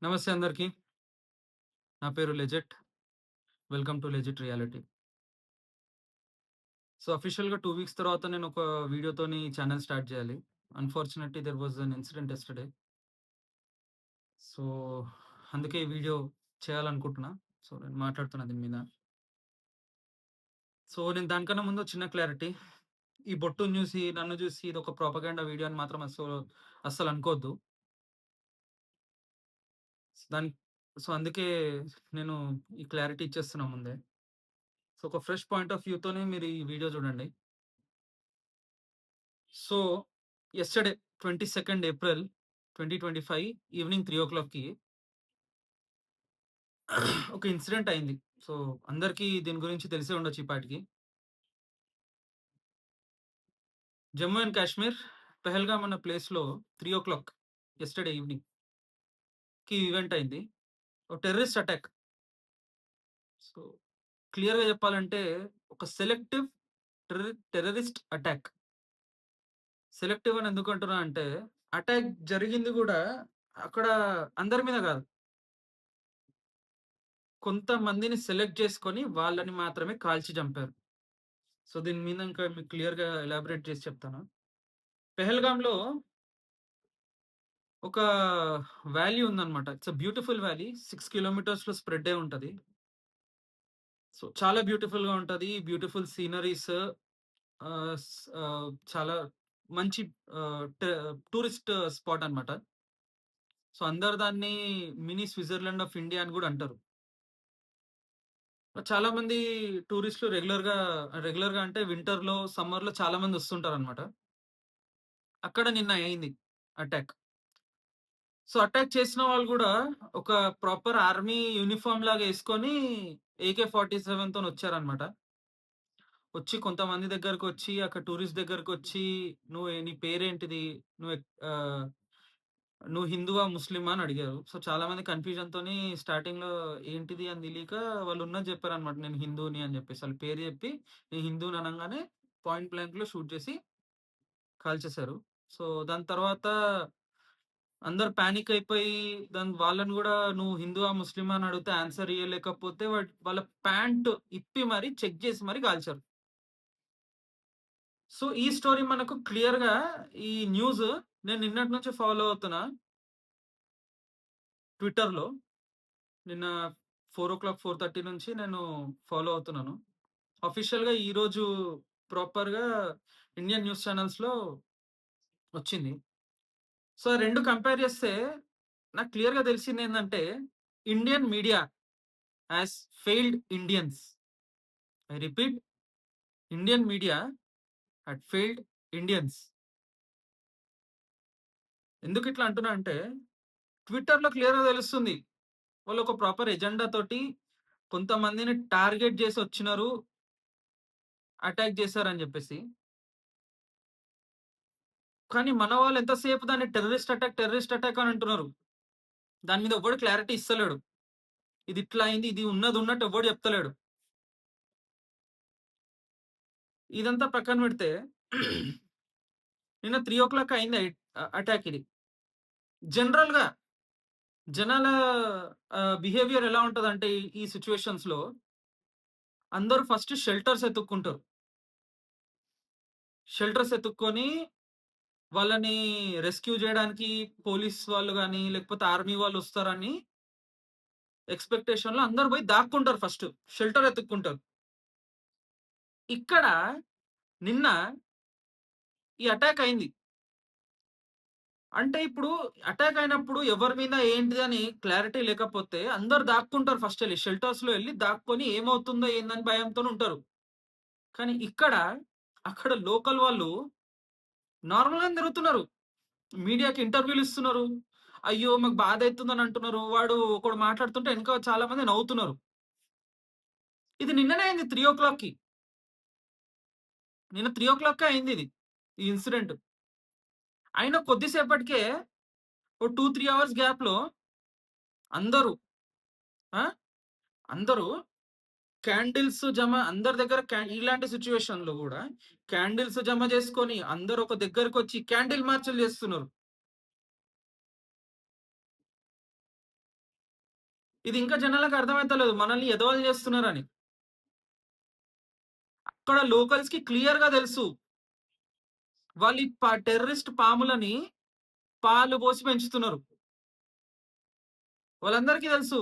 నమస్తే అందరికి. నా పేరు లెజెట్. వెల్కమ్ టు లెజెట్ రియాలిటీ. సో, అఫీషియల్‌గా 2 వీక్స్ తర్వాత నేనొక వీడియోతోని ఛానెల్ స్టార్ట్ జేయాలి. Unfortunately there was an incident yesterday. So, అందుకే ఈ వీడియో చేయాలనుకుంటున్నా. సో, నేను మాట్లాడుతున్నా దీని మీద. సో, నేను దానికన్నా ముందు చిన్న క్లారిటీ. ఈ బొట్టుని జూసి, నన్ను జూసి ఇదొక ప్రొపగండా వీడియో అని మాత్రం అస్సలనుకోవద్దు. దాని సో, అందుకే నేను ఈ క్లారిటీ ఇచ్చేస్తున్నా ముందే. సో, ఒక ఫ్రెష్ పాయింట్ ఆఫ్ వ్యూతోనే మీరు ఈ వీడియో జూడండి. So, yesterday 22nd April 2025 evening 3:00కి ఒక ఇన్సిడెంట్ అయింది. సో, అందరికీ దీని గురించి తెలిసే ఉండొచ్చు ఈ పాటికి. జమ్మూ అండ్ కాశ్మీర్ పెహల్గామ్ అన్న ప్లేస్‌లో 3:00 యెస్టర్‌డే ఈవినింగ్‌కి ఈవెంట్ అయింది. ఒక టెర్రరిస్ట్ అటాక్. సో, క్లియర్‌గా చెప్పాలంటే ఒక సెలెక్టివ్ టెర్రరిస్ట్ అటాక్. సెలెక్టివ్ అని ఎందుకు అంటున్నా అంటే అటాక్ జరిగింది గూడా అక్కడ అందరి మీద గాదు. కొంతమందిని సెలెక్ట్ చేసుకొని వాళ్ళని మాత్రమే కాల్చి చంపారు. సో, దీని మీద ఇంకా మీకు క్లియర్‌గా ఎలాబోరేట్ చేసి చెప్తాను. పెహల్గామ్‌లో ఒక వ్యాలీ ఉందన్నమాట. It's a beautiful valley. 6 కిలోమీటర్స్‌లో స్ప్రెడ్ అయ్యి ఉంటది. సో, చాలా బ్యూటిఫుల్‌గా ఉంటది. బ్యూటిఫుల్ సీనరీస్ చాలా మంచి టూరిస్ట్ స్పాట్ అన్నమాట. సో, అందరూ దాన్ని మినీ స్విట్జర్లాండ్ ఆఫ్ ఇండియా అని గూడా అంటారు. చాలా మంది టూరిస్ట్‌లు రెగ్యులర్‌గా అంటే వింటర్‌లో, సమ్మర్‌లో చాలా మంది వస్తుంటారన్నమాట. అక్కడ నిన్న అయింది అటాక్. సో, అటాక్ చేసిన వాళ్ళు గూడా ఒక ప్రాపర్ ఆర్మీ యూనిఫార్మ్ లాగా యేసుకొని AK-47 తోనొచ్చారనమాట. వచ్చి కొంతమంది దగ్గరకొచ్చి, అక్కడ టూరిస్ట్ దగ్గరకొచ్చి, నీ పేరేంటిది? నువ్వు ఎక్ ఆహ్, నువ్వు హిందువా? ముస్లిమా? అని అడిగారు. సో, చాలా మంది కన్‌ఫ్యూజన్‌తోని స్టార్టింగ్‌లో ఏంటిది అని తెలీక వాళ్ళున్నది చెప్పారనమాట. నేను హిందువుని అని జెప్పేసి. ఆళ్ళ పేరు జెప్పి, నేను హిందువుని అనంగానే పాయింట్ బ్లాంక్‌లో షూట్ చేసి కాల్చేశారు. సో, దాని తర్వాత అందరూ పానిక్ అయిపోయి వాళ్ళని గూడా నువ్వు హిందువా? ముస్లిమా? అని అడిగితే ఆన్సర్ ఇయ్యలేకపోతే వాళ్ళ ప్యాంట్ ఇప్పి మరి చెక్ జేసి మరి కాల్చారు. సో, ఈ స్టోరీ మనకు క్లియర్‌గా ఈ న్యూస్ నేను నిన్నటి నుంచి ఫాలో అవుతున్నా ట్విట్టర్‌లో. నిన్న 4:00, 4:30 నుంచి నేను ఫాలో అవుతున్నాను. అఫీషియల్‌గా ఈరోజు ప్రాపర్‌గా ఇండియన్ న్యూస్ ఛానెల్స్‌లో వచ్చింది. సో, 2 కంపేర్ చేస్తే నాకు క్లియర్‌గా తెలిసిందేందంటే Indian media has failed Indians. I repeat, Indian media had failed Indians. ఎందుకిట్లా అంటున్నా అంటే, ట్విట్టర్‌లో క్లియర్‌గా తెలుస్తుంది. వాళ్ళొక ప్రాపర్ ఎజెండా తోటి కొంతమందిని టార్గెట్ జేసొచ్చినరు, అటాక్ జేశారని జెప్పేసి. కానీ మన వాళ్ళు ఎంతసేపు దాన్ని టెర్రరిస్ట్ అటాక్ అని అంటున్నారు. దాని మీద ఎవ్వడు క్లారిటీ ఇస్తలేడు. ఇది ఇట్లా అయింది, ఇది ఉన్నదున్నట్టు ఎవ్వడు జెప్తలేడు. ఇదంతా పక్కన పెడితే నిన్న 3:00 అయింది అటాక్ ఇది. జనరల్‌గా జనాల బిహేవియర్ ఎలా ఉంటదంటే ఈ సిట్యుయేషన్స్‌లో అందరూ ఫస్ట్ షెల్టర్స్ ఎతుక్కుంటారు. షెల్టర్స్ ఎతుక్కొని వాళ్ళని రెస్క్యూ జేయడానికి పోలీస్ వాళ్ళు గాని, లేకపోతే ఆర్మీ వాళ్ళొస్తారని ఎక్స్‌పెక్టేషన్‌లో అందరూ పోయి దాక్కుంటారు ఫస్ట్. షెల్టర్ ఎతుక్కుంటారు. ఇక్కడ నిన్న ఈ అటాక్ అయింది. అంటే ఇప్పుడు అటాక్ అయినప్పుడు ఎవరి మీద ఏంటిదని క్లారిటీ లేకపోతే అందరూ దాక్కుంటారు ఫస్టెళ్లి. షెల్టర్స్‌లో ఎళ్లి దాక్కొని ఏమవుతుందో ఏందని భయంతోనుంటారు. కానీ అక్కడ లోకల్ వాళ్ళు నార్మల్‌గానే తిరుగుతున్నారు. మీడియాకి ఇంటర్వ్యూలు ఇస్తున్నారు. అయ్యో! మాకు బాధైతుందని అంటున్నారు. ఒకడు మాట్లాడుతుంటే ఎనక చాలా మంది నవ్వుతున్నారు. ఇది నిన్ననే అయింది 3:00కి. నిన్న 3:00కే అయిందిది. ఈ ఇన్సిడెంట్. అయినా కొద్దిసేపటికే ఓ 2, 3 అవర్స్ గ్యాప్‌లో అందరూ ఆ! అందరూ అందరి దగ్గర ఇలాంటి సిట్యుయేషన్‌లో గూడా క్యాండిల్స్ జమ జేసుకొని అందరూ ఒక దగ్గరకొచ్చి క్యాండిల్ మార్చులు జేస్తున్నారు. ఇది ఇంకా జనాలకు అర్థమైతలేదు. మనల్ని ఎదవలు చేస్తున్నారని. అక్కడ లోకల్స్‌కి క్లియర్‌గా తెలుసు. వాళ్ళు ఈ టెర్రరిస్ట్ పాములని పాలు పోసి పెంచుతున్నారు. వాళ్ళందరికీ తెలుసు.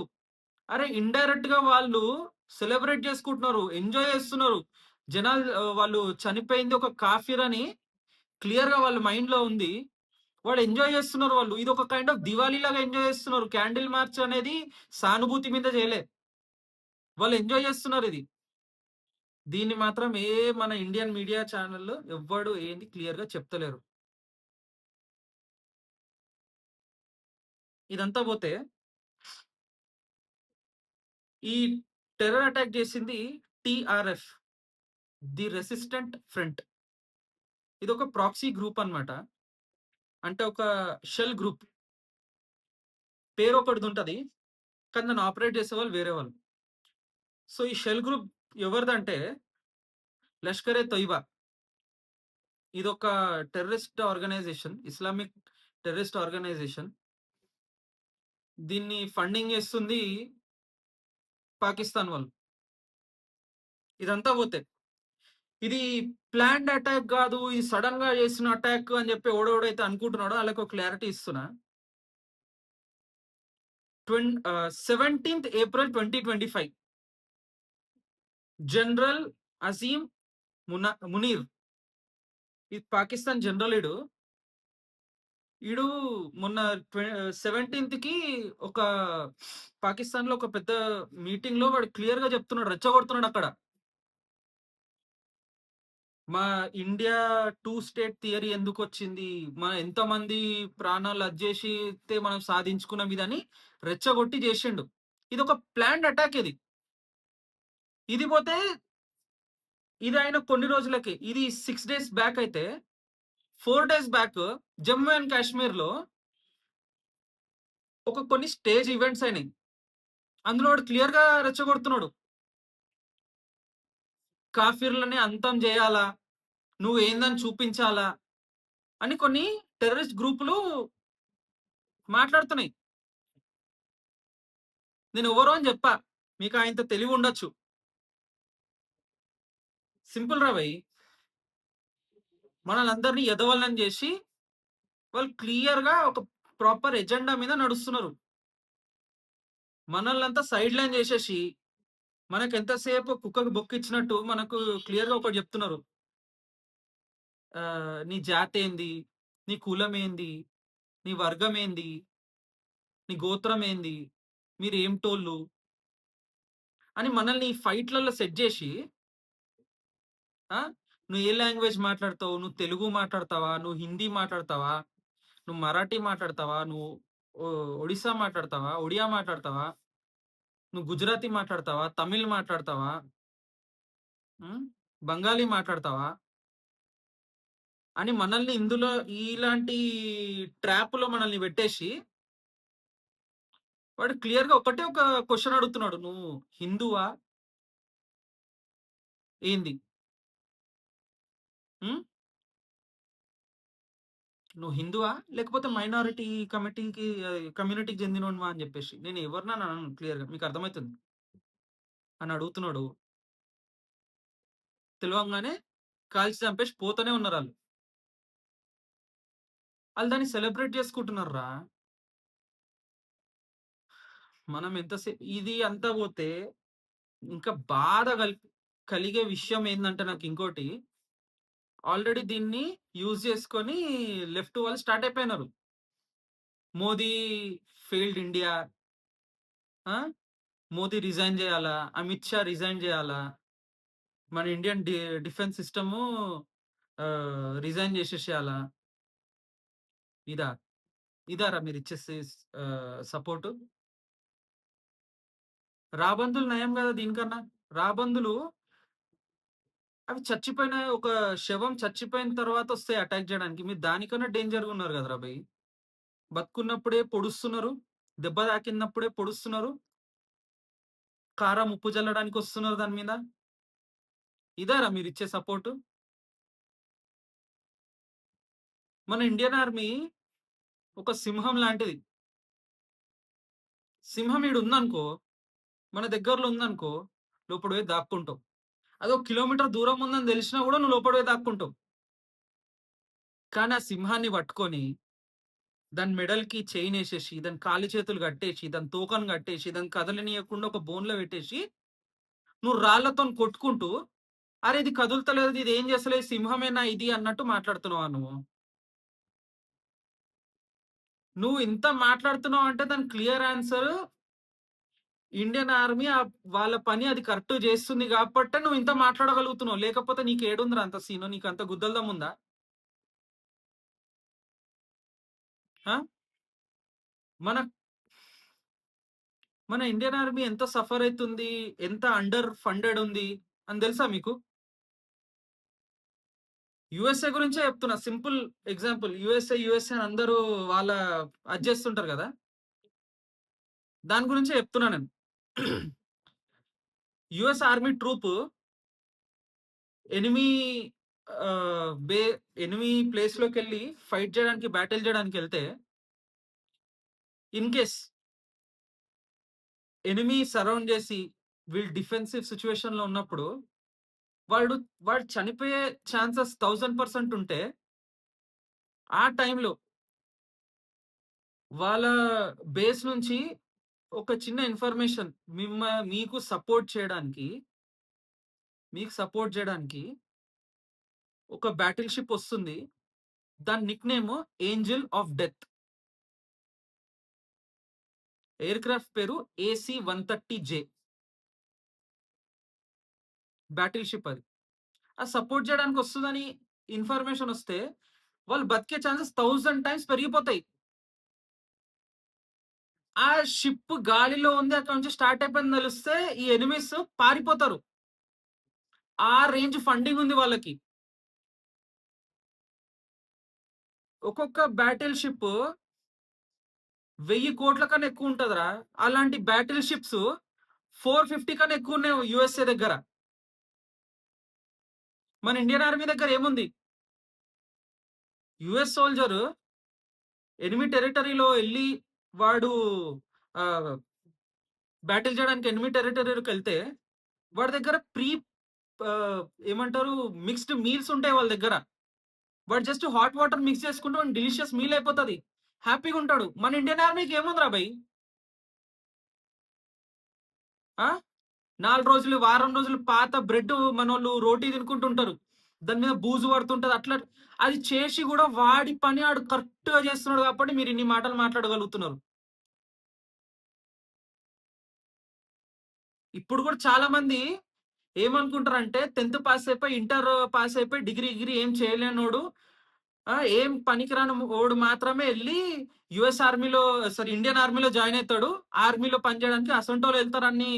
అరే! ఇండైరెక్ట్‌గా వాళ్ళు సెలబ్రేట్ చేసుకుంటున్నారు. ఎంజాయ్ చేస్తున్నారు. వాళ్ళు చనిపోయింది ఒక కాఫిర్ అని క్లియర్‌గా వాళ్ళ మైండ్‌లో ఉంది. వాళ్ళు ఎంజాయ్ చేస్తున్నారు వాళ్ళు. ఇదొక కైండ్ ఆఫ్ దివాళీ లాగా ఎంజాయ్ చేస్తున్నారు. క్యాండిల్ మార్చ్ అనేది సానుభూతి మీద చేయలే. వాళ్ళు ఎంజాయ్ చేస్తున్నారిది. దీన్ని మాత్రం మన ఇండియన్ మీడియా ఛానెల్‌లో ఎవ్వడు ఏంది క్లియర్‌గా చెప్తలేరు. ఇదంతా పోతే ఈ టెర్రర్ అటాక్ చేసింది టీఆర్ఎఫ్. The resistant front. ఇదొక ప్రాక్సీ గ్రూప్ అన్నమాట. అంటే ఒక షెల్ గ్రూప్. పేరొకటిదుంటది. కానీ దాన్ని ఆపరేట్ చేసేవాళ్ళు వేరే వాళ్ళు. సో, ఈ షెల్ గ్రూప్ ఎవరిదంటే 'లష్కర్ ఎ తొయిబా'. ఇదొక terrorist organization. Islamic terrorist organization. దీన్ని ఫండింగ్ చేస్తుంది పాకిస్తాన్ వాళ్ళు. ఇదంతా పోతే, ఇది ప్లాన్డ్ అటాక్ గాదు. ఇది సడెన్‌గా చేసిన అటాక్ అని చెప్పి ఎవడెవడైతే అనుకుంటున్నాడో ఆళ్ళకొక క్లారిటీ ఇస్తున్నా. 17థ్ ఏప్రిల్ 2025 జనరల్ అజీమ్ మునీర్. ఈ పాకిస్తాన్ జనరల్ ఈడు. ఈడు మొన్న 17థ్‌కి ఒక పాకిస్తాన్‌లో ఒక పెద్ద మీటింగ్‌లో వాడు క్లియర్‌గా చెప్తున్నాడు. రెచ్చగొడుతున్నాడక్కడ. మా ఇండియా 2 స్టేట్ థియరీ ఎందుకొచ్చింది? ఎంతమంది ప్రాణాలు అద్జేసితే మనం సాధించుకున్నాం ఇదని రెచ్చగొట్టి జేషిండు. ఇదొక ప్లాన్డ్ అటాక్ ఇది. ఇది పోతే ఇదయిన కొన్ని రోజులకే. ఇది 6 డేస్ బ్యాక్ అయితే 4 డేస్ బ్యాక్ జమ్మూ అండ్ కాశ్మీర్‌లో కొన్ని స్టేజ్ ఈవెంట్స్ అయినాయి. అందులో వాడు క్లియర్‌గా రెచ్చగొడుతున్నాడు. కాఫిర్‌లని అంతం జేయాలా? నువ్వేందని చూపించాలా? అని కొన్ని టెర్రరిస్ట్ గ్రూపులు మాట్లాడుతున్నాయి. నేనెవరో అని జెప్పా. మీకాయింత తెలివుండొచ్చు. సింపుల్ రా భయ్. మనల్నందరిని ఎదవలని జేసి, వాళ్ళు క్లియర్‌గా ఒక ప్రాపర్ ఎజెండా మీద నడుస్తున్నారు. మనల్నంతా సైడ్ లైన్ జేసేసి, మనకెంతసేపు కుక్కకి బొక్కిచ్చినట్టు మనకు క్లియర్‌గా ఒకటి జెప్తున్నారు. నీ జాతేంది? నీ కులమేంది? నీ వర్గమేంది? నీ గోత్రమేంది? మీరేంటోళ్ళు? అని మనల్ని ఫైట్‌లలో సెట్ జేసి, ఆ! నువ్వు ఏ లాంగ్వేజ్ మాట్లాడతావు? నువ్వు తెలుగు మాట్లాడతావా? నువ్వు హిందీ మాట్లాడతావా? నువ్వు మరాఠీ మాట్లాడతావా? నువ్వు ఒడిస్సా మాట్లాడతావా? ఒడియా మాట్లాడతావా? నువ్వు గుజరాతీ మాట్లాడతావా? తమిళ్ మాట్లాడతావా? హ్మ్. బంగాలీ మాట్లాడతావా? అని మనల్ని ఇందులో ఇలాంటి ట్రాప్‌లో మనల్ని పెట్టేసి, వాడు క్లియర్‌గా ఒకటే ఒక క్వెషన్ అడుగుతున్నాడు. "నువ్వు హిందువా? ఏంది? హ్మ్. నువ్వు హిందువా? లేకపోతే మైనారిటీ కమ్యూనిటీకి చెందినోనివా?" అని చెప్పేసి. నేను ఎవరినని అనను క్లియర్‌గా. మీకు అర్థమైతుంది. అని అడుగుతున్నాడు. తెలవంగానే కాల్చి చంపేసి పోతూనే ఉన్నారాళ్ళు. ఆళ్ళు దాన్ని సెలబ్రేట్ చేసుకుంటున్నార్రా. మనం ఇది అంతా పోతే ఇంకా బాధ కలిగే విషయం ఏందంటే నాకింకోటి, ఆల్రెడీ దీన్ని యూజ్ చేసుకొని లెఫ్ట్ వాళ్ళు స్టార్ట్ అయిపోయినారు. Modi failed India. ఆ! మోదీ రిజైన్ జేయాలా? అమిత్ షా రిజైన్ జేయాలా? మన ఇండియన్ డిఫెన్స్ సిస్టము రిజైన్ జేసేసేయాలా? ఇదా? ఇదారా మీరిచ్చే సపోర్టు? రాబందులు నయం గదా! దీనికన్నా. రాబందులు అవి శవం చచ్చిపోయిన తర్వాత ఒస్తాయి అటాక్ జేయడానికి. మీరు దానికన్నా డేంజర్‌గా ఉన్నారు గదరా బయ్! బతుకున్నప్పుడే పొడుస్తున్నారు. దెబ్బ తాకినప్పుడే పొడుస్తున్నారు. కారం, ఉప్పు జల్లడానికొస్తున్నారు దాని మీద. ఇదారా మీరిచ్చే సపోర్టు? మన ఇండియన్ ఆర్మీ ఒక సింహం లాంటిది. సింహం ఈడుందనుకో, మన దగ్గరలో ఉందనుకో, లోపట పోయి దాక్కుంటావు. అదో కిలోమీటర్ దూరం ఉందని తెలిసినా గూడా నువ్వు లోపట పోయి దాక్కుంటావు. కానీ ఆ సింహాన్ని పట్టుకొని, దాని మెడలకి చైనేసేసి, దాని కాళ్ళు చేతులు కట్టేసి, దాని తోకను కట్టేసి, దాన్ని కదలనీయకుండా ఒక బోన్‌లో పెట్టేసి, నువ్వు రాళ్ళతోని కొట్టుకుంటూ, "అరే! ఇది కదులుతలేదు, ఇది ఏం చేస్తలేదు, సింహమేనా ఇది" అన్నట్టు మాట్లాడుతున్నావా నువ్వు? నువ్వు ఇంత మాట్లాడుతున్నావంటే దానికి క్లియర్ ఆన్సర్ ఇండియన్ ఆర్మీ వాళ్ళ పని అది కరెక్ట్ చేస్తుంది గాబట్టే నువ్వు ఇంత మాట్లాడగలుగుతున్నావు. లేకపోతే నీకేడుందిరా అంత సీను? నీకంత గుద్దల దమ్ముందా? ఆ! మన మన ఇండియన్ ఆర్మీ ఎంత సఫర్ అయితుంది, ఎంత అండర్ ఫండెడ్ ఉంది అని తెలుసా మీకు? యూఎస్ఏ గురించే చెప్తున్నా. సింపుల్ ఎగ్జాంపుల్ యూఎస్ఏ అని అందరూ వాళ్ళ అది చేస్తుంటారు గదా! దాని గురించే చెప్తున్నా నేను. US army troop enemy by enemy ప్లేస్‌లోకెళ్ళి ఫైట్ జేయడానికి, బ్యాటిల్ జేయడానికెళ్తే, ఇన్ కేస్ ఎనిమీ సరౌండ్ జేసి, వీళ్ళు డిఫెన్సివ్ సిట్యుయేషన్‌లో ఉన్నప్పుడు, వాడు వాడు చనిపోయే ఛాన్సెస్ 1000% ఉంటే, ఆ టైంలో వాళ్ళ బేస్ నుంచి ఒక చిన్న ఇన్ఫర్మేషన్ మీకు సపోర్ట్ చేయడానికి, మీకు సపోర్ట్ జేయడానికి ఒక బ్యాటిల్ షిప్ ఒస్తుంది. దాని nickname Angel of death. Aircraft పేరు ఏసీ-130జే బ్యాటిల్ షిప్ అది. అది సపోర్ట్ జేయడానికొస్తదని ఇన్ఫర్మేషన్ ఒస్తే, వాళ్ళు బతికే ఛాన్సెస్ 1000 టైమ్స్ పెరిగిపోతాయి. ఆ షిప్ గాలిలో ఉంది. అక్కడి నుంచి స్టార్ట్ అయిపోయిందని తెలిస్తే ఈ ఎనిమీస్ పారిపోతారు. ఆ రేంజ్ ఫండింగ్ ఉంది వాళ్ళకి. ఒక్కొక్క బ్యాటిల్ షిప్ 1000,00,00,000 కన్నా ఎక్కువుంటదిరా. అలాంటి బ్యాటిల్ షిప్స్ 450 కన్నా ఎక్కువున్నాయి యూఎస్ఏ దగ్గర. మన ఇండియన్ ఆర్మీ దగ్గర ఏముంది? యూఎస్ సోల్జర్ ఎనిమీ టెరిటరీలో ఎళ్లి వాడు ఆహ్, బ్యాటిల్ చేయడానికి ఎనిమీ టెరిటరీలోకెళ్తే వాడి దగ్గర ఆహ్, ఏమంటారు మిక్స్డ్ మీల్స్ ఉంటాయి వాళ్ళ దగ్గర. వాడు జస్ట్ హాట్ వాటర్ మిక్స్ చేసుకుంటే వానికి డెలిషియస్ మీల్ అయిపోతది. హ్యాపీగుంటాడు. మన ఇండియన్ ఆర్మీకి ఏముందిరా భయ్! ఆ! 4 రోజులు, వారం రోజులు పాత బ్రెడ్ మనోళ్ళు రోటీ తినుకుంటుంటారు. దాని మీద బూజు పడుతుంటది. అట్లా అది చేసి గూడా వాడి పని ఆడు కరెక్ట్‌గా చేస్తున్నాడు కాబట్టి మీరు ఇన్ని మాటలు మాట్లాడగలుగుతున్నారు. ఇప్పుడు గూడా చాలా మంది ఏమనుకుంటారంటే 10థ్ పాస్ అయిపోయి, ఇంటర్ పాస్ అయిపోయి, డిగ్రీ గిగ్రీ ఏం చేయలేనోడు ఏం పనికిరాని ఓడు మాత్రమే ఎళ్లి యూఎస్ ఆర్మీలో సారీ ఇండియన్ ఆర్మీలో జాయిన్ అయితాడు. ఆర్మీలో పని చేయడానికి అసొంటోళ్ళు ఎళ్తారని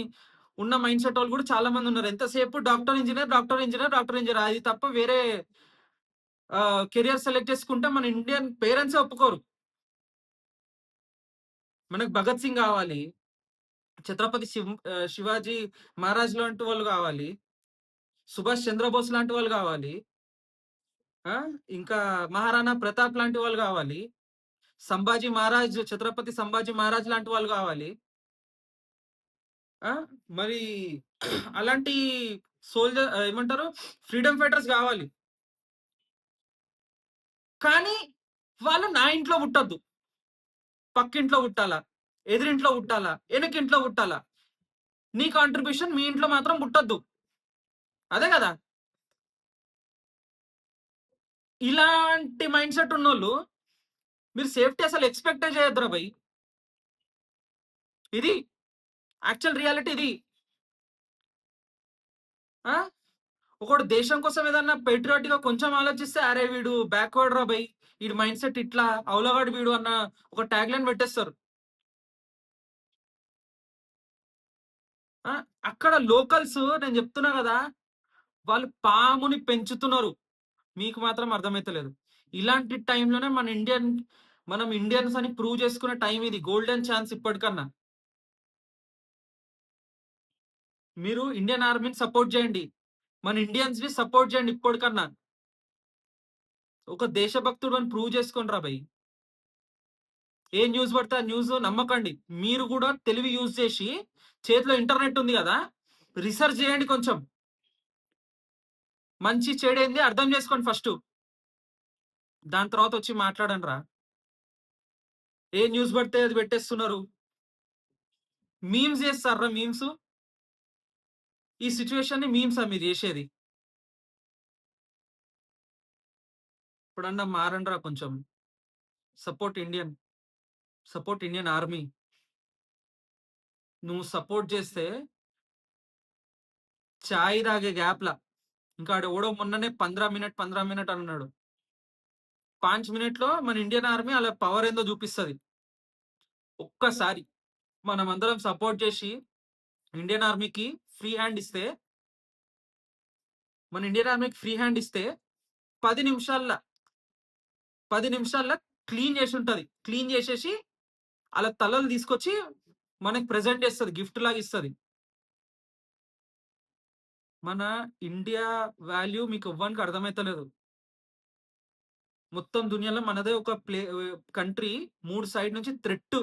ఉన్న మైండ్ సెట్టోళ్ళు గూడా చాలా మందున్నారు. ఎంతసేపు doctor, engineer, doctor, engineer, doctor, engineer అది తప్ప వేరే కెరియర్ సెలెక్ట్ చేసుకుంటే మన ఇండియన్ పేరెంట్సే ఒప్పుకోరు. మనకు భగత్ సింగ్ గావాలి. ఛత్రపతి శివాజీ మహారాజ్ లాంటి వాళ్ళు గావాలి. సుభాష్ చంద్రబోస్ లాంటి వాళ్ళు గావాలి. ఆ! ఇంకా మహారాణా ప్రతాప్ లాంటి వాళ్ళు గావాలి. సంభాజీ మహారాజ్, ఛత్రపతి సంభాజీ మహారాజ్ లాంటి వాళ్ళు గావాలి. ఆ! మరి అలాంటి ఏమంటారు ఫ్రీడమ్ ఫైటర్స్ గావాలి. కానీ వాళ్ళు నా ఇంట్లో పుట్టొద్దు. పక్కింట్లో పుట్టాలా, ఎదురింట్లో పుట్టాలా, ఎనకింట్లో పుట్టాలా. నీ కాంట్రిబ్యూషన్ మీ ఇంట్లో మాత్రం పుట్టొద్దు. అదే గదా! ఇలాంటి మైండ్ సెట్ ఉన్నోళ్ళు మీరు సేఫ్టీ అసలు ఎక్స్‌పెక్టే చేయొద్దురా భయ్! ఇది యాక్చువల్ రియాలిటీ ఇది. ఆ! ఒకడు దేశం కోసం ఏదన్నా పేట్రియాటిక్‌గా కొంచెం ఆలోచిస్తే, అరే! వీడు బ్యాక్వర్డ్ రా బయ్! ఈడి మైండ్ సెట్ ఇట్లా, అవలగాడు వీడు అన్న ఒక ట్యాగ్‌లైన్ పెట్టేస్తారు. ఆ! అక్కడ లోకల్స్ నేను చెప్తున్నా గదా! వాళ్ళు పాముని పెంచుతున్నారు. మీకు మాత్రం అర్థమైతలేదు. ఇలాంటి టైంలోనే మనం ఇండియన్స్ అని ప్రూవ్ చేసుకునే టైం ఇది. గోల్డెన్ ఛాన్స్ ఇప్పటికన్నా. మీరు ఇండియన్ ఆర్మీని సపోర్ట్ జేయండి. మన ఇండియన్స్‌ని సపోర్ట్ జేయండి ఇప్పటికన్నా. ఒక దేశభక్తుడు అని ప్రూవ్ చేసుకోండిరా బయ్! ఏ న్యూస్ పడితే ఆ న్యూస్ నమ్మకండి. మీరు గూడా తెలివి యూజ్ చేసి చేతిలో ఇంటర్నెట్ ఉంది గదా! రిసర్చ్ చేయండి కొంచెం. మంచి చెడేంది అర్థం చేసుకోండి ఫస్టు. దాని తర్వాతొచ్చి మాట్లాడండిరా. ఏ న్యూస్ పడితే అది పెట్టేస్తున్నారు. మీమ్స్ చేస్తార్రా మీమ్సు. ఈ సిట్యుయేషన్‌ని మీమ్సా మీరు జేసేది? ఇప్పుడన్నా మారండిరా కొంచెం. Support Indian. Support Indian army. నువ్వు సపోర్ట్ జేస్తే చాయ్ తాగే గ్యాప్‌ల ఇంకా ఆడెవడో మొన్ననే 15 మినిట్, 15 మినిట్ అన్నాడు. 5 మినిట్‌లో మన ఇండియన్ ఆర్మీ ఆళ్ళ పవర్ ఏందో జూపిస్తది. ఒక్కసారి మనమందరం సపోర్ట్ జేసి ఇండియన్ ఆర్మీకి ఫ్రీ హ్యాండ్ ఇస్తే, మన ఇండియన్ ఆర్మీకి ఫ్రీ హ్యాండ్ ఇస్తే 10 నిమిషాల్ల 10 నిమిషాల్లో క్లీన్ చేసుంటది. క్లీన్ చేసేసి ఆళ్ళ తలలు తీసుకొచ్చి మనకి ప్రెజెంట్ చేస్తది. గిఫ్ట్ లాగా ఇస్తది. మన ఇండియా వాల్యూ మీకు ఎవ్వనికి అర్థమైతలేదు. మొత్తం దునియాలో మనదే ఒక కంట్రీ 3 సైడ్ నుంచి థ్రెట్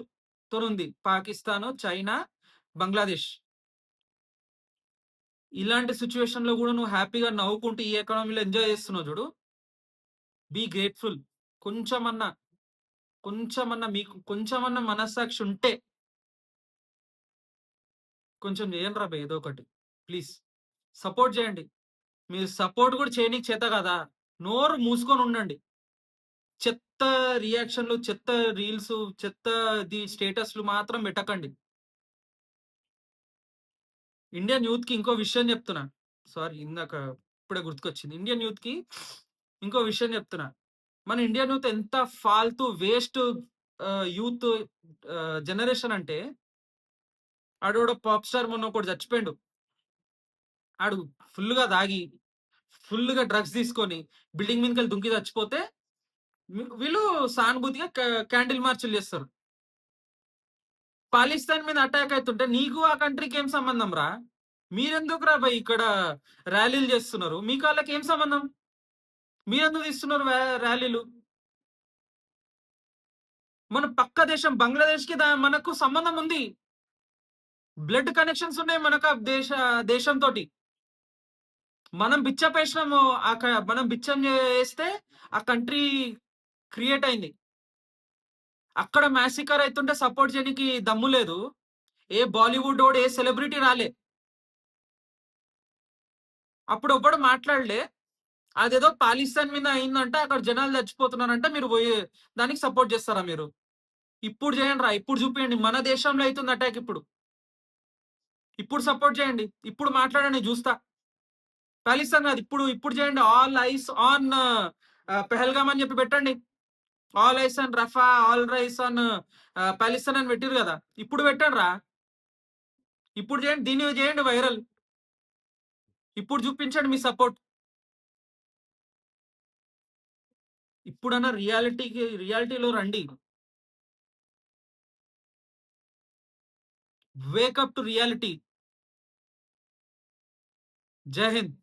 తోనుంది. పాకిస్తాను, చైనా, బంగ్లాదేశ్. ఇలాంటి సిట్యుయేషన్‌లో గూడా నువ్వు హ్యాపీగా నవ్వుకుంటూ ఈ ఎకానమీలో ఎంజాయ్ చేస్తున్నావు చూడు. Be grateful. కొంచెమన్నా, కొంచెమన్నా మీకు కొంచెమన్నా మనస్సాక్షి ఉంటే కొంచెం చేయండిరా బే ఏదో ఒకటి. ప్లీజ్. సపోర్ట్ చేయండి. మీరు సపోర్ట్ గూడా చేయనీకి చేత కాదా? నోరు మూసుకొనుండండి. చెత్త రియాక్షన్‌లు, చెత్త రీల్సు, చెత్తది స్టేటస్‌లు మాత్రం పెట్టకండి. ఇండియన్ యూత్‌కి ఇంకో విషయం చెప్తున్నా. సారీ ఇందాక ఇప్పుడే గుర్తుకొచ్చింది. ఇండియన్ యూత్‌కి ఇంకో విషయం చెప్తున్నా. మన ఇండియన్ యూత్ ఎంత ఫాల్తూ వేస్ట్ యూత్ జనరేషన్ అంటే ఆడెవడో పాప్ స్టార్ మొన్న ఒకడు చచ్చిపోయిండు. ఆడు ఫుల్‌గా తాగి, ఫుల్‌గా డ్రగ్స్ తీసుకొని బిల్డింగ్ మీదకెళ్ళి దుంకి చచ్చిపోతే వీళ్ళు సానుభూతిగా క్యాండిల్ మార్చులు చేస్తారు. పాలిస్తాన్ మీద అటాక్ అయితుంటే నీకు ఆ కంట్రీకి ఏం సంబంధం రా? మీరెందుకురా బయ్ ఇక్కడ ర్యాలీలు చేస్తున్నారు? మీకు ఆళ్ళకి ఏం సంబంధం? మీరెందుకు తీస్తున్నారు ర్యాలీలు? మన పక్క దేశం బంగ్లాదేశ్‌కి మనకు సంబంధం ఉంది. బ్లడ్ కనెక్షన్స్ ఉన్నాయి మనకు ఆ దేశంతోటి. మనం బిచ్చపేసినాము. మనం బిచ్చం చేస్తే ఆ కంట్రీ క్రియేట్ అయింది. అక్కడ మాసికర్ అయితుంటే సపోర్ట్ చేయనీకి దమ్ము లేదు. ఏ బాలీవుడోడు, ఏ సెలబ్రిటీ రాలే. అప్పుడు ఎవ్వడు మాట్లాడలే. అదేదో పాలిస్తాన్ మీద అయిందంట. అక్కడ జనాలు చచ్చిపోతున్నారంట. మీరు పోయి దానికి సపోర్ట్ చేస్తారా మీరు? ఇప్పుడు చేయండిరా. ఇప్పుడు చూపియండి. మన దేశంలో అయితుంది అటాక్ ఇప్పుడు. ఇప్పుడు సపోర్ట్ చేయండి. ఇప్పుడు మాట్లాడండి జూస్తా. పాలిస్తాన్ కాదు. ఇప్పుడు చేయండి. ఆల్ ఐస్ ఆన్ పెహల్గామ్ అని చెప్పి పెట్టండి. All eyes on Rafah, all rice on Palestine అని పెట్టిర్రు కదా! ఇప్పుడు పెట్టండిరా. ఇప్పుడు చేయండి. దీన్ని చేయండి వైరల్. ఇప్పుడు చూపించండి మీ సపోర్ట్. ఇప్పుడన్నా రియాలిటీలో రండి. Wake up to reality. జై హింద్.